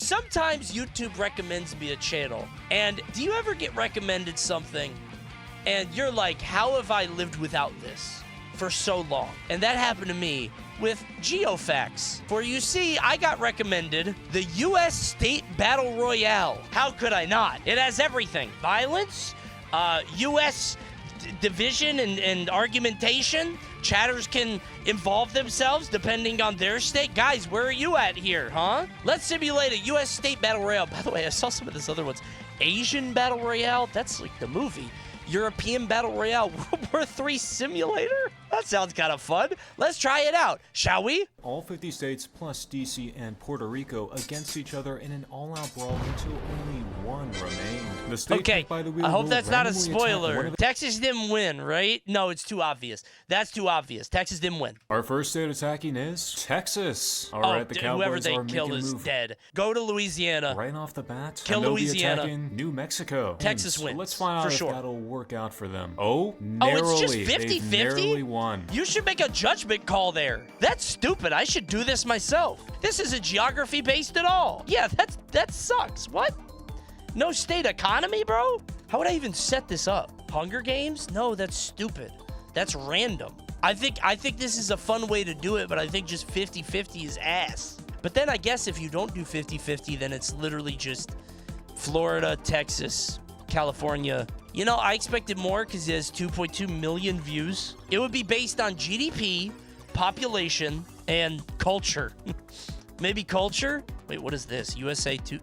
sometimes YouTube recommends me a channel, and do you ever get recommended something and you're like, how have I lived without this for so long? And that happened to me with GeoFacts. For you see, I got recommended the U.S. State Battle Royale. How could I not? It has everything. Violence, U.S. division and argumentation. Chatters can involve themselves depending on their state. Guys, where are you at here, huh? Let's simulate a U.S. State Battle Royale. By the way, I saw some of these other ones. Asian Battle Royale? That's like the movie. European Battle Royale, World War III simulator? That sounds kind of fun. Let's try it out, shall we? All 50 states plus DC and Puerto Rico against each other in an all-out brawl until only one remained. The state Okay, by the wheel I hope will that's not a randomly attack one spoiler. of Texas didn't win, right? No, it's too obvious. That's too obvious. Texas didn't win. Our first state attacking is Texas. All Oh, right, the Cowboys whoever they are kill making a is move dead. Go to Louisiana. right off the bat. Kill and they'll Louisiana. be attacking New Mexico. Texas So wins, let's find out for if sure. that'll work out for them. Oh, narrowly. Oh, it's just They've 50-50? narrowly won. You should make a judgment call there. That's stupid. I should do this myself. This isn't geography based at all. Yeah, that sucks. What? No state economy, bro? How would I even set this up? Hunger Games? No, that's stupid. That's random. I think this is a fun way to do it, but I think just 50-50 is ass. But then I guess if you don't do 50-50, then it's literally just Florida, Texas, California. You know, I expected more because it has 2.2 million views. It would be based on GDP, population, and culture. Maybe culture? Wait, what is this? USA 2.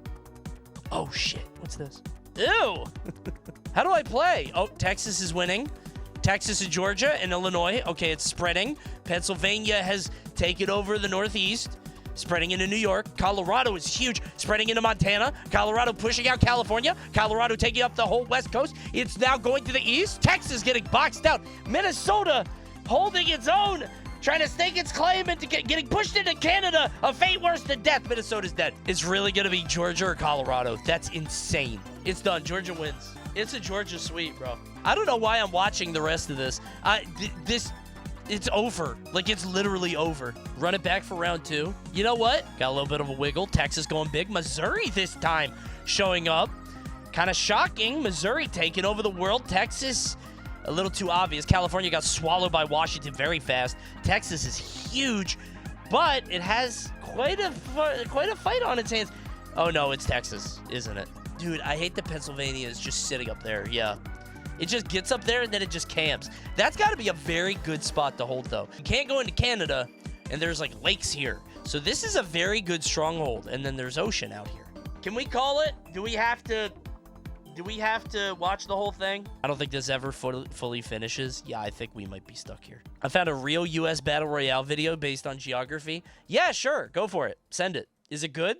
Oh, shit. What's this? Ew. How do I play? Oh, Texas is winning. Texas and Georgia and Illinois. Okay, it's spreading. Pennsylvania has taken over the Northeast. Spreading into New York. Colorado is huge. Spreading into Montana. Colorado pushing out California. Colorado taking up the whole West Coast. It's now going to the east. Texas getting boxed out. Minnesota holding its own. Trying to stake its claim into getting pushed into Canada. A fate worse than death. Minnesota's dead. It's really going to be Georgia or Colorado. That's insane. It's done. Georgia wins. It's a Georgia sweep, bro. I don't know why I'm watching the rest of this. It's over. Like, it's literally over. Run it back for round 2. You know what? Got a little bit of a wiggle. Texas going big. Missouri this time showing up. Kind of shocking. Missouri taking over the world. Texas, a little too obvious. California got swallowed by Washington very fast. Texas is huge, but it has quite a fight on its hands. Oh, no, it's Texas, isn't it? Dude, I hate that Pennsylvania is just sitting up there. Yeah. It just gets up there and then it just camps. That's got to be a very good spot to hold, though. You can't go into Canada, and there's like lakes here. So this is a very good stronghold, and then there's ocean out here. Can we call it? Do we have to watch the whole thing? I don't think this ever fully finishes. Yeah, I think we might be stuck here. I found a real U.S. Battle Royale video based on geography. Yeah, sure. Go for it. Send it. Is it good?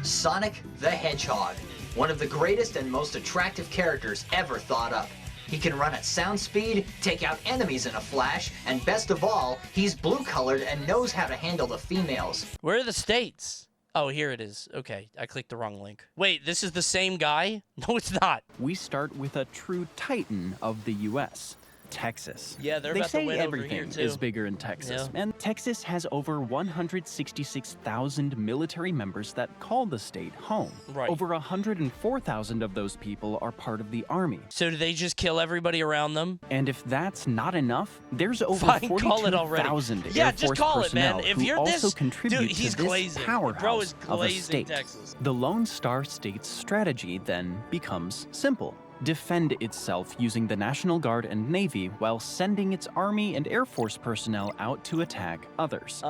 Sonic the Hedgehog. One of the greatest and most attractive characters ever thought up. He can run at sound speed, take out enemies in a flash, and best of all, he's blue-colored and knows how to handle the females. Where are the states? Oh, here it is. Okay, I clicked the wrong link. Wait, this is the same guy? No, it's not. We start with a true titan of the U.S., Texas. Yeah, they're they about say to win over here, everything too. is bigger in Texas, Yeah. and Texas has over 166,000 military members that call the state home. Right. Over 104,000 of those people are part of the army. So do they just kill everybody around them? And if that's not enough, there's over Fine, call it already. 42,000 Yeah, Air just Force call it, personnel man. If who you're also this, contribute dude, he's to this glazing. powerhouse Bro is of a glazing state. Texas. The Lone Star State's strategy then becomes simple. Defend itself using the National Guard and Navy while sending its Army and Air Force personnel out to attack others.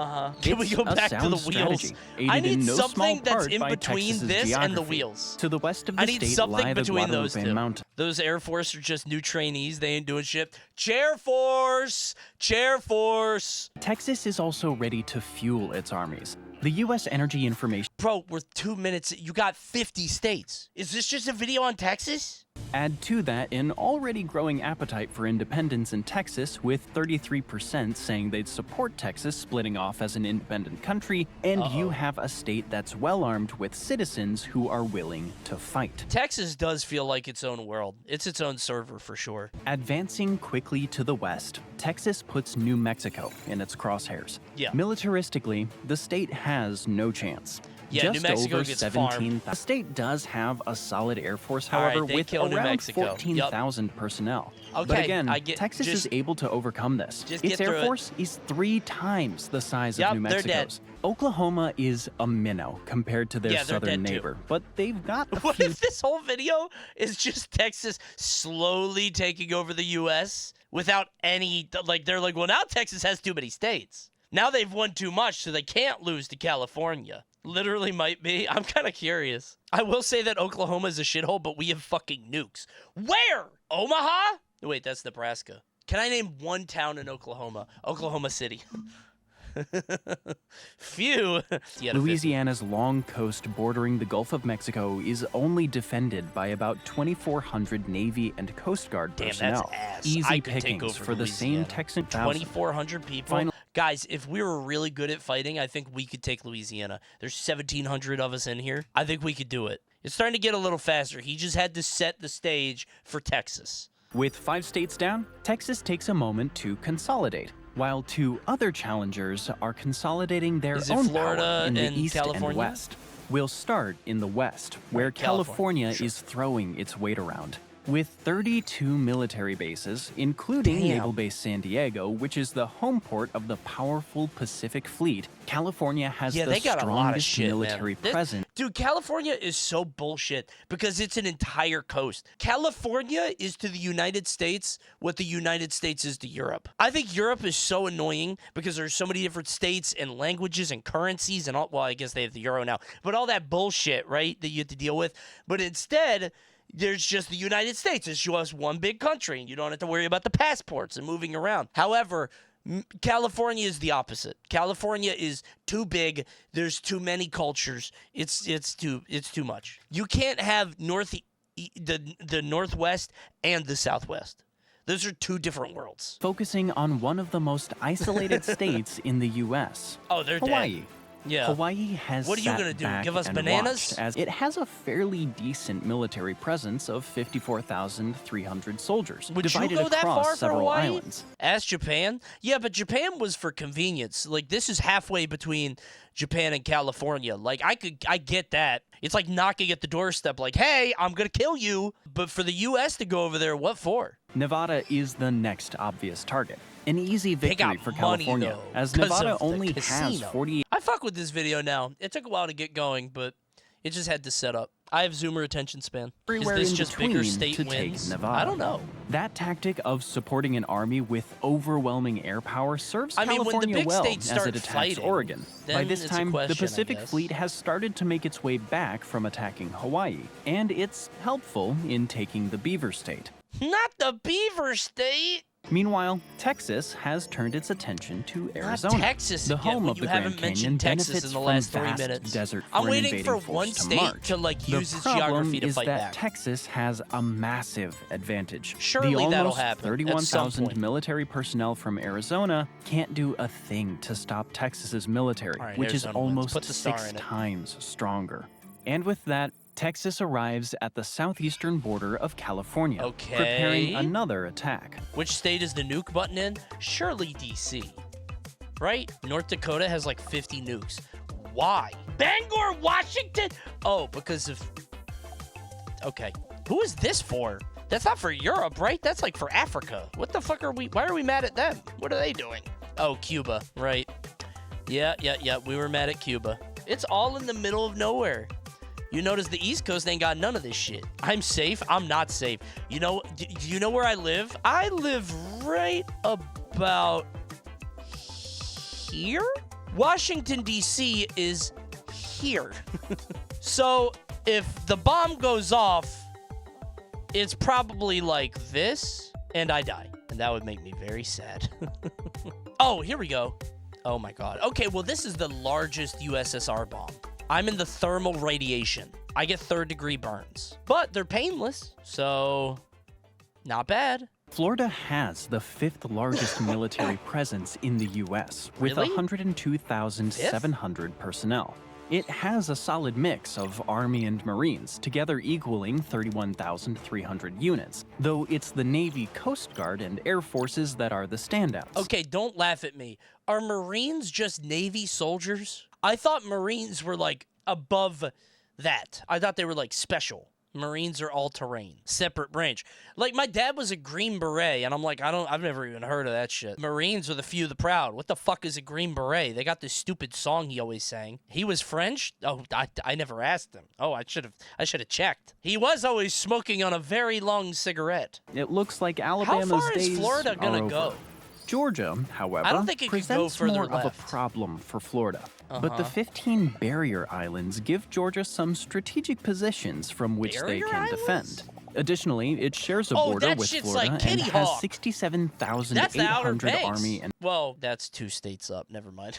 Can we It's go a back to the sound wheels? strategy, I aided in need no something small that's part in by between Texas's this and the geography. wheels. To the west of the I need state something lie the between those Guadalupe two. Mountains. Those Air Force are just new trainees. They ain't doing shit. Chair Force! Chair Force! Texas is also ready to fuel its armies. The U.S. Energy Information Bro, we're 2 minutes. You got 50 states. Is this just a video on Texas? Add to that an already growing appetite for independence in Texas, with 33% saying they'd support Texas splitting off as an independent country, and you have a state that's well armed with citizens who are willing to fight. Texas does feel like its own world. It's its own server for sure. Advancing quickly to the west, Texas puts New Mexico in its crosshairs. Yeah. Militaristically, the state has no chance. Yeah, Just New Mexico over gets 17,000. farmed. The state does have a solid air force, All right, however, they with kill New around Mexico. 14,000 personnel. But Okay, again, I get- Texas just- is able to overcome this. just Its get air through it. force is 3 times the size Yep, of New they're dead. Mexico's. Oklahoma is a minnow compared to their Yeah, they're southern dead too. neighbor, but they've got a What few if this whole video is just Texas slowly taking over the U.S. without any, like, they're like, well, now Texas has too many states. Now they've won too much, so they can't lose to California. Literally might be. I'm kind of curious. I will say that Oklahoma is a shithole, but we have fucking nukes. Where? Omaha? Wait, that's Nebraska. Can I name one town in Oklahoma? Oklahoma City. Phew. Yeah, Louisiana's long coast bordering the Gulf of Mexico is only defended by about 2,400 Navy and Coast Guard Damn, personnel. that's ass. Easy I could take pickings over for the same Louisiana. Texan 1,000. 2,400 people. Final- Guys, if we were really good at fighting, I think we could take Louisiana. There's 1,700 of us in here. I think we could do it. It's starting to get a little faster. He just had to set the stage for Texas. With 5 states down, Texas takes a moment to consolidate, while 2 other challengers are consolidating their Is it own Florida power in the and east California? and west. We'll start in the west, where Right, California, California sure. is throwing its weight around. With 32 military bases, including Damn. Naval Base San Diego, which is the home port of the powerful Pacific Fleet, California has Yeah, the they got a lot of strongest shit, military man. presence. Dude, California is so bullshit because it's an entire coast. California is to the United States what the United States is to Europe. I think Europe is so annoying because there's so many different states and languages and currencies and all. Well, I guess they have the euro now, but all that bullshit, right, that you have to deal with. But instead, there's just the United States. It's just one big country, and you don't have to worry about the passports and moving around. However, California is the opposite. California is too big. There's too many cultures. It's too much. You can't have the Northwest and the Southwest. Those are 2 different worlds. Focusing on one of the most isolated states in the U.S. Oh, they're Hawaii. dead. Yeah. Hawaii has What are you sat gonna do, back give us and bananas? watched as it has a fairly decent military presence of 54,300 soldiers Would you divided go that across far for several Hawaii? islands. Ask Japan? Yeah, but Japan was for convenience. Like, this is halfway between Japan and California. Like, I get that. It's like knocking at the doorstep like, hey, I'm going to kill you. But for the U.S. to go over there, what for? Nevada is the next obvious target. An easy They victory got for money, California, though, as 'cause Nevada of the only has casino. 48. I fuck with this video now. It took a while to get going, but it just had to set up. I have Zoomer attention span. Everywhere is this in just bigger between state to take wins? Nevada. I don't know. That tactic of supporting an army with overwhelming air power serves I mean, when the California big well states as start it attacks fighting, Oregon. By then this it's a time, question, the I Pacific guess. Fleet has started to make its way back from attacking Hawaii, and it's helpful in taking the Beaver State. Not the Beaver State. Meanwhile, Texas has turned its attention to Arizona, Texas the again, home when of you the haven't Grand mentioned Canyon, Texas benefits in the from last 3 vast minutes. desert I'm for an waiting for invading one force to state march. to, like, The use its problem geography to is fight that back. Texas has a massive advantage. Surely the that'll almost happen at some 31,000 point. military personnel from Arizona can't do a thing to stop Texas's military, All right, which is Arizona wins. almost Put the star 6 in it. times stronger. And with that, Texas arrives at the southeastern border of California, Okay. preparing another attack. Which state is the nuke button in? Surely DC. Right? North Dakota has like 50 nukes. Why? Bangor, Washington? Oh, because of... Okay. Who is this for? That's not for Europe, right? That's like for Africa. What the fuck are we... Why are we mad at them? What are they doing? Oh, Cuba. Right. Yeah. We were mad at Cuba. It's all in the middle of nowhere. You notice the East Coast ain't got none of this shit. I'm safe. I'm not safe. You know, do you know where I live? I live right about here? Washington, D.C. is here. So if the bomb goes off, it's probably like this, and I die. And that would make me very sad. Oh, here we go. Oh my God. Okay, well, this is the largest USSR bomb. I'm in the thermal radiation. I get 3rd-degree burns. But they're painless, so not bad. Florida has the 5th largest military presence in the U.S., with Really? 102,700 personnel. It has a solid mix of Army and Marines, together equaling 31,300 units, though it's the Navy, Coast Guard, and Air Forces that are the standouts. Okay, don't laugh at me. Are Marines just Navy soldiers? I thought Marines were, like, above that. I thought they were, like, special. Marines are all-terrain, separate branch. Like, my dad was a Green Beret, and I'm like, I've never even heard of that shit. Marines are the few, the proud. What the fuck is a Green Beret? They got this stupid song he always sang. He was French? Oh, I never asked him. Oh, I should have checked. He was always smoking on a very long cigarette. It looks like Alabama's How far days is Florida gonna are go? over. Georgia, however, I don't think it could go presents further more of a left. problem for Florida. But the 15 barrier islands give Georgia some strategic positions from which they Barrier can islands? defend. Additionally, it shares a Oh, border that with shit's Florida like and Kitty has Hawk. 67,800 Banks. Army and Well, that's 2 states up. Never mind.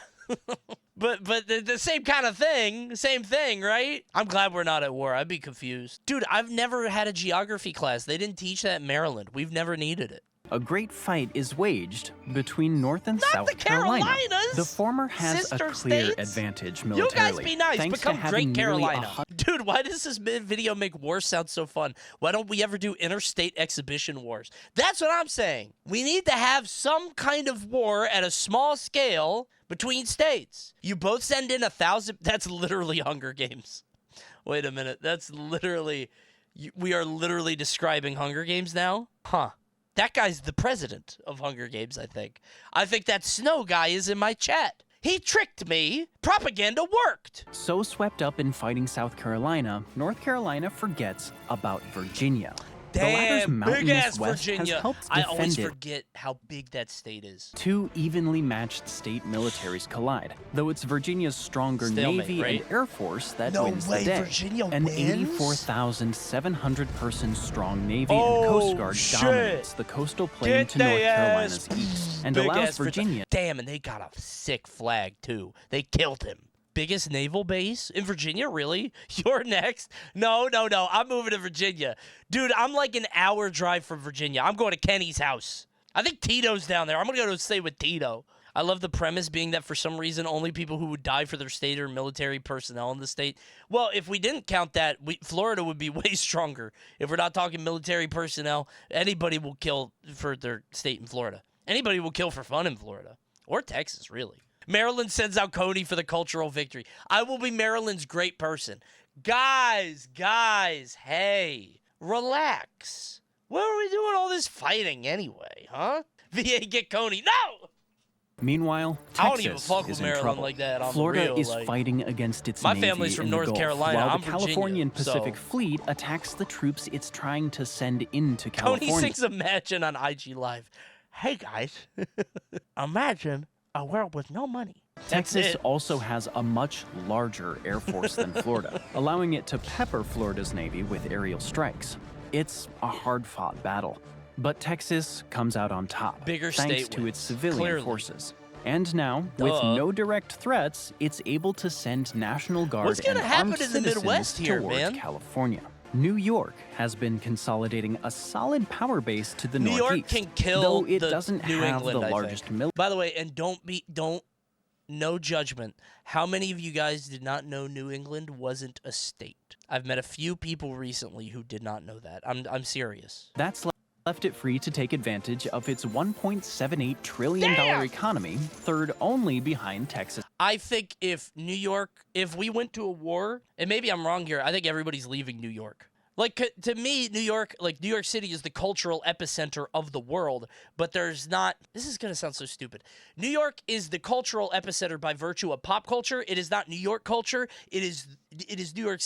But the same kind of thing. Same thing, right? I'm glad we're not at war. I'd be confused. Dude, I've never had a geography class. They didn't teach that in Maryland. We've never needed it. a great fight is waged between North and Not South the Carolina. Carolinas! The former has Sister a clear states? advantage You militarily. guys be nice. thanks Become to having Great nearly Carolina. 100 Dude, why does this video make war sound so fun? Why don't we ever do interstate exhibition wars? That's what I'm saying. We need to have some kind of war at a small scale between states. You both send in 1,000. That's literally Hunger Games. Wait a minute. That's literally. We are literally describing Hunger Games now? Huh. That guy's the president of Hunger Games, I think. I think that Snow guy is in my chat. He tricked me. Propaganda worked. So swept up in fighting South Carolina, North Carolina forgets about Virginia. The latter's Damn, mountainous big-ass west Virginia. has helped I always defend it. forget how big that state is. Two evenly matched state militaries collide, though it's Virginia's stronger Stalemate, Navy right? and Air Force that No wins way, the day. Virginia An wins? 84,700-person strong Navy Oh, and Coast Guard shit. dominates the coastal plain Get to North they Carolina's ass. east and Big allows ass Virginia. Damn, and they got a sick flag, too. They killed him. Biggest naval base in Virginia? Really? You're next? No. I'm moving to Virginia. Dude, I'm like an hour drive from Virginia. I'm going to Kenny's house. I think Tito's down there. I'm going to go to stay with Tito. I love the premise being that for some reason, only people who would die for their state are military personnel in the state. Well, if we didn't count that, Florida would be way stronger. If we're not talking military personnel, anybody will kill for their state in Florida. Anybody will kill for fun in Florida. Or Texas, really. Maryland sends out Coney for the cultural victory. I will be Maryland's great person. Guys, hey, relax. Why are we doing all this fighting anyway, huh? VA, get Coney. No! Meanwhile, I don't even Texas fuck is with in Maryland trouble. like that, on the Florida real, is like- fighting against its My Navy family's from in the North Gulf, Carolina. while I'm the Californian Virginia, Pacific so- Fleet attacks the troops it's trying to send into Coney California. sings Imagine on IG Live. Hey, guys. Imagine a world with no money. That's Texas it. also has a much larger air force than Florida, allowing it to pepper Florida's Navy with aerial strikes. It's a hard-fought battle, but Texas comes out on top, Bigger thanks state to its wins, civilian clearly. forces. And now, with Duh. no direct threats, it's able to send National Guard What's gonna and happen armed in the citizens Midwest here, towards man? California. New York has been consolidating a solid power base to the New York northeast, can kill though it the doesn't New have England, the I largest think. military. By the way, and no judgment. How many of you guys did not know New England wasn't a state? I've met a few people recently who did not know that. I'm serious. That's left it free to take advantage of its $1.78 trillion Damn! economy, third only behind Texas. I think if we went to a war, and maybe I'm wrong here, I think everybody's leaving New York. Like, to me, New York City is the cultural epicenter of the world, but there's not, this is going to sound so stupid. New York is the cultural epicenter by virtue of pop culture. It is not New York culture. It is New York,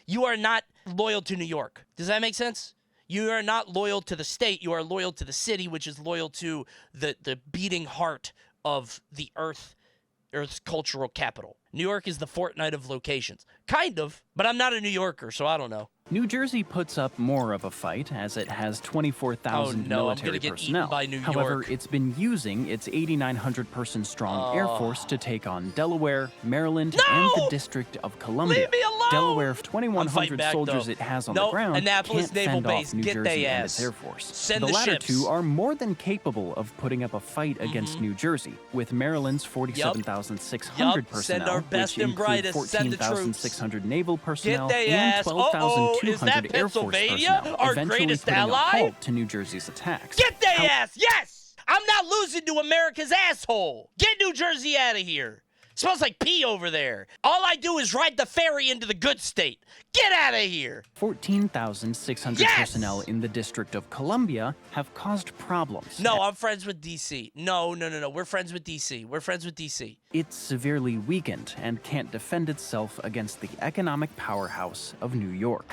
you are not loyal to New York. Does that make sense? You are not loyal to the state. You are loyal to the city, which is loyal to the beating heart of the Earth's cultural capital. New York is the Fortnite of locations. Kind of, but I'm not a New Yorker, so I don't know. New Jersey puts up more of a fight, as it has 24,000 Oh, no, I'm military gonna get personnel. eaten by New However, York. it's been using its 8,900-person strong Air Force to take on Delaware, Maryland, and the District of Columbia. Leave me alone! Delaware, I'm fighting 2,100 back, soldiers though. it has on Nope, the ground Annapolis can't Naval fend Base, off New get Jersey they and ass. its Air Force. Send the the latter ships. two are more than capable of putting up a fight against New Jersey, with Maryland's 47,600 Yup, personnel, send our best which and include brightest, send the troops. 14,600 naval personnel Get they and ass. Uh-oh, is that 12,200 Air Force Pennsylvania, personnel, our eventually greatest putting ally? a halt to New Jersey's attacks. Get they ass, yes! I'm not losing to America's asshole. Get New Jersey out of here. Smells like pee over there. All I do is ride the ferry into the good state. Get out of here. 14,600 Yes! personnel in the District of Columbia have caused problems. No, I'm friends with DC. No. We're friends with DC. We're friends with DC. It's severely weakened and can't defend itself against the economic powerhouse of New York.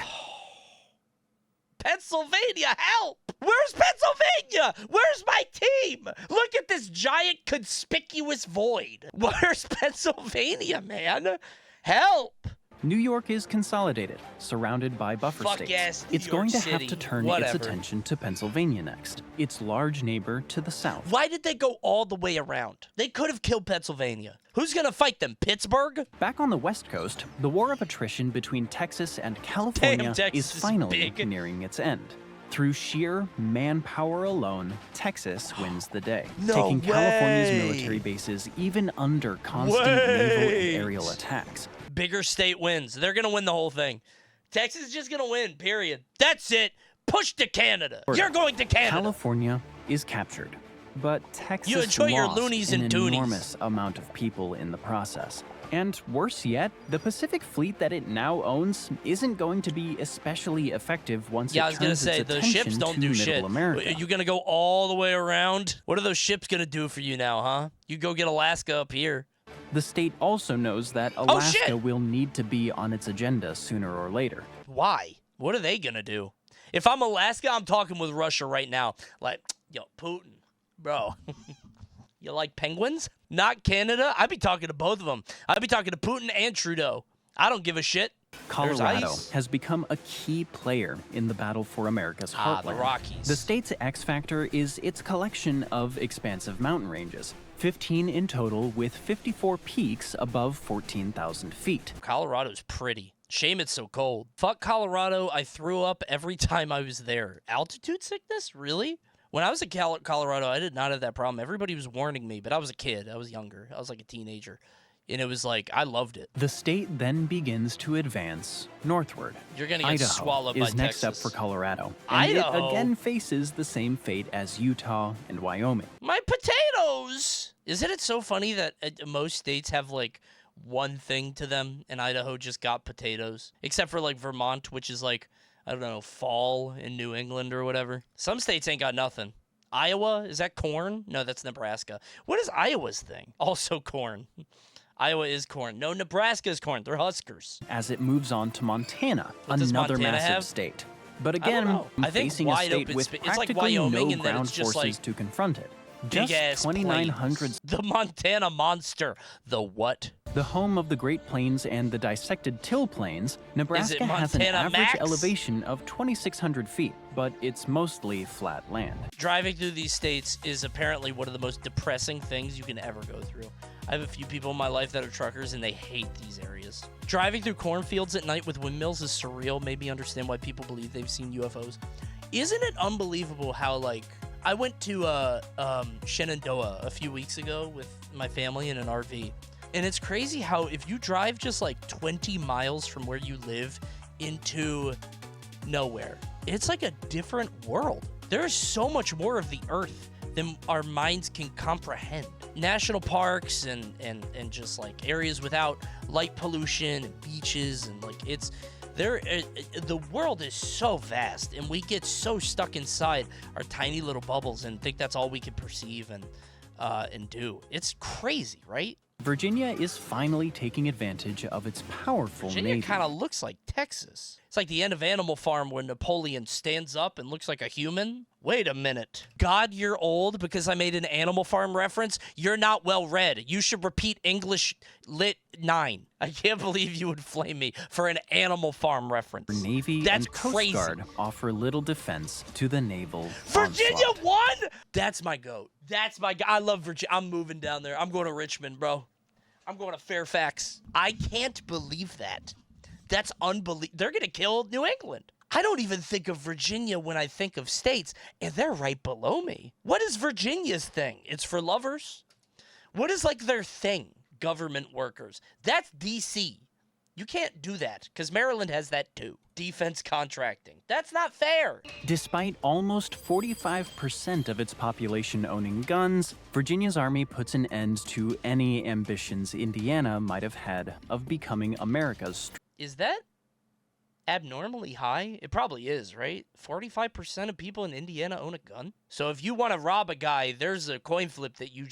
Pennsylvania, help! Where's Pennsylvania? Where's my team? Look at this giant conspicuous void. Where's Pennsylvania, man? Help! New York is consolidated, surrounded by buffer Fuck states. yes, New It's going York to have City. to turn Whatever. its attention to Pennsylvania next, its large neighbor to the south. Why did they go all the way around? They could have killed Pennsylvania. Who's gonna fight them? Pittsburgh? Back on the West Coast, the war of attrition between Texas and California Texas is is finally big. nearing its end. Through sheer manpower alone, Texas wins the day, No taking California's way. military bases even under constant naval and aerial attacks. Bigger state wins. They're gonna win the whole thing. Texas is just gonna win, period. That's it. Push to Canada. You're going to Canada. California is captured, but Texas You enjoy your lost loonies an and toonies. enormous amount of people in the process. And worse yet, the Pacific Fleet that it now owns isn't going to be especially effective once Yeah, I it was gonna turns say its the attention ships don't to do Middle shit. America. You gonna go all the way around? What are those ships gonna do for you now, huh? You go get Alaska up here. The state also knows that Oh, shit! Alaska will need to be on its agenda sooner or later. Why? What are they gonna do? If I'm Alaska, I'm talking with Russia right now. Like, yo, Putin, bro. You like penguins? Not Canada? I'd be talking to both of them. I'd be talking to Putin and Trudeau. I don't give a shit. There's Colorado ice. has become a key player in the battle for America's heartland. the Rockies. The state's X factor is its collection of expansive mountain ranges, 15 in total with 54 peaks above 14,000 feet. Colorado's pretty. Shame it's so cold. Fuck Colorado. I threw up every time I was there. Altitude sickness? Really? When I was in Colorado, I did not have that problem. Everybody was warning me, but I was a kid. I was younger. I was like a teenager. And it was like, I loved it. The state then begins to advance northward. You're going to get Idaho swallowed by is next Texas. up for Colorado, and Idaho? it again faces the same fate as Utah and Wyoming. My potatoes! Isn't it so funny that most states have like one thing to them, and Idaho just got potatoes? Except for like Vermont, which is like, I don't know, fall in New England or whatever. Some states ain't got nothing. Iowa, is that corn? No, that's Nebraska. What is Iowa's thing? Also corn. Iowa is corn. No, Nebraska is corn. They're Huskers. As it moves on to Montana, What does another Montana massive have? state. But I don't again, know. I think facing a wide state open with it's like practically Wyoming no in that ground it's just forces like to confront it. Big Just ass 2,900 The Montana Monster. The what? The home of the Great Plains and the dissected Till Plains, Nebraska has an Montana average Max? elevation of 2,600 feet, but it's mostly flat land. Driving through these states is apparently one of the most depressing things you can ever go through. I have a few people in my life that are truckers, and they hate these areas. Driving through cornfields at night with windmills is surreal. Made me understand why people believe they've seen UFOs. Isn't it unbelievable how, like, I went to Shenandoah a few weeks ago with my family in an RV. And it's crazy how if you drive just like 20 miles from where you live into nowhere, it's like a different world. There's so much more of the earth than our minds can comprehend. National parks and just like areas without light pollution and beaches and like it's there. The world is so vast, and we get so stuck inside our tiny little bubbles and think that's all we can perceive and do. It's crazy, right? Virginia is finally taking advantage of its powerful Virginia navy. kind of looks like Texas. It's like the end of Animal Farm where Napoleon stands up and looks like a human. Wait a minute. God, you're old because I made an Animal Farm reference? You're not well read. You should repeat English Lit 9. I can't believe you would flame me for an Animal Farm reference. Navy That's and Coast crazy. Guard offer little defense to the naval Virginia onslaught. won? That's my goat. That's my I love Virginia. I'm moving down there. I'm going to Richmond, bro. I'm going to Fairfax. I can't believe that. That's unbelievable. They're gonna kill New England. I don't even think of Virginia when I think of states, and they're right below me. What is Virginia's thing? It's for lovers? What is like their thing? Government workers. That's DC. You can't do that, because Maryland has that too. Defense contracting. That's not fair. Despite almost 45% of its population owning guns, Virginia's army puts an end to any ambitions Indiana might have had of becoming America's. Is that abnormally high? It probably is, right? 45% of people in Indiana own a gun? So if you want to rob a guy, there's a coin flip that you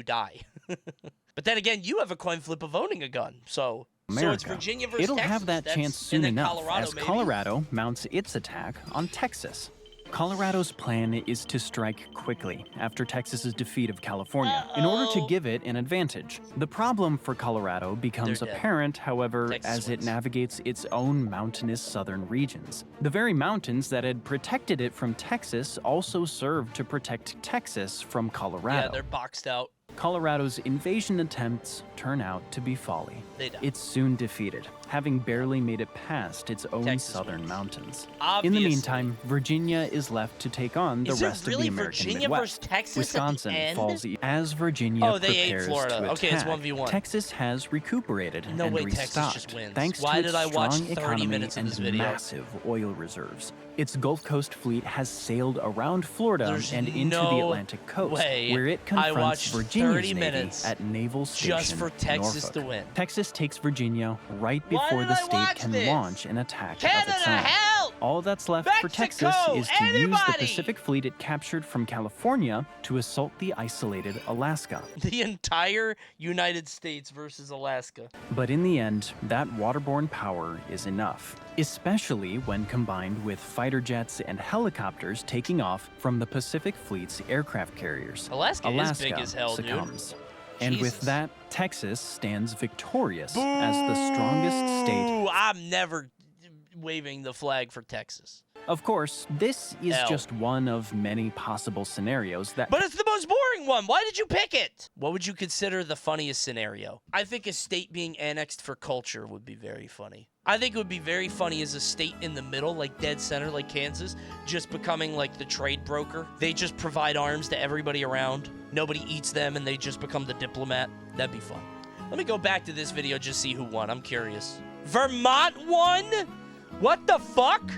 die. But then again, you have a coin flip of owning a gun, so... America. So it's Virginia versus It'll Texas. have that chance soon enough Colorado, as maybe? Colorado mounts its attack on Texas. Colorado's plan is to strike quickly after Texas's defeat of California in order to give it an advantage. The problem for Colorado becomes They're dead. apparent, however, Texas as it wins. navigates its own mountainous southern regions. The very mountains that had protected it from Texas also served to protect Texas from Colorado. Yeah, they're boxed out. Colorado's invasion attempts turn out to be folly. They die. It's soon defeated, having barely made it past its own Texas southern wins. mountains. Obviously. In the meantime, Virginia is left to take on the Is it rest really of the American Virginia versus Midwest. Texas Wisconsin at the end? falls as Virginia Oh, they ate prepares Florida. to Okay, it's attack. 1v1. Texas has recuperated No and way Texas restocked just wins. thanks Why to did its I watch strong 30 economy minutes of and this video? massive oil reserves. Its Gulf Coast fleet has sailed around Florida There's and into the no Atlantic coast, way where it I confronts watched Virginia's 30 Navy minutes at Naval Station just for Texas Norfolk. to win. Texas takes Virginia right Why before did the I state watch can this? launch an attack Canada, of its own. help! All that's left for Mexico, Texas is to use the anybody! Pacific fleet it captured from California to assault the isolated Alaska. The entire United States versus Alaska. But in the end, that waterborne power is enough, especially when combined with fighter jets and helicopters taking off from the Pacific Fleet's aircraft carriers. Alaska is big as hell, dude. succumbs. And with Jesus. that, Texas stands victorious as the strongest state. Ooh, I'm never waving the flag for Texas. Of course, this is L. just one of many possible scenarios that But it's the most boring one. Why did you pick it? What would you consider the funniest scenario? I think a state being annexed for culture would be very funny. I think it would be very funny as a state in the middle, like dead center, like Kansas, just becoming like the trade broker. They just provide arms to everybody around. Nobody eats them, and they just become the diplomat. That'd be fun. Let me go back to this video, just see who won. I'm curious. Vermont won? What the fuck?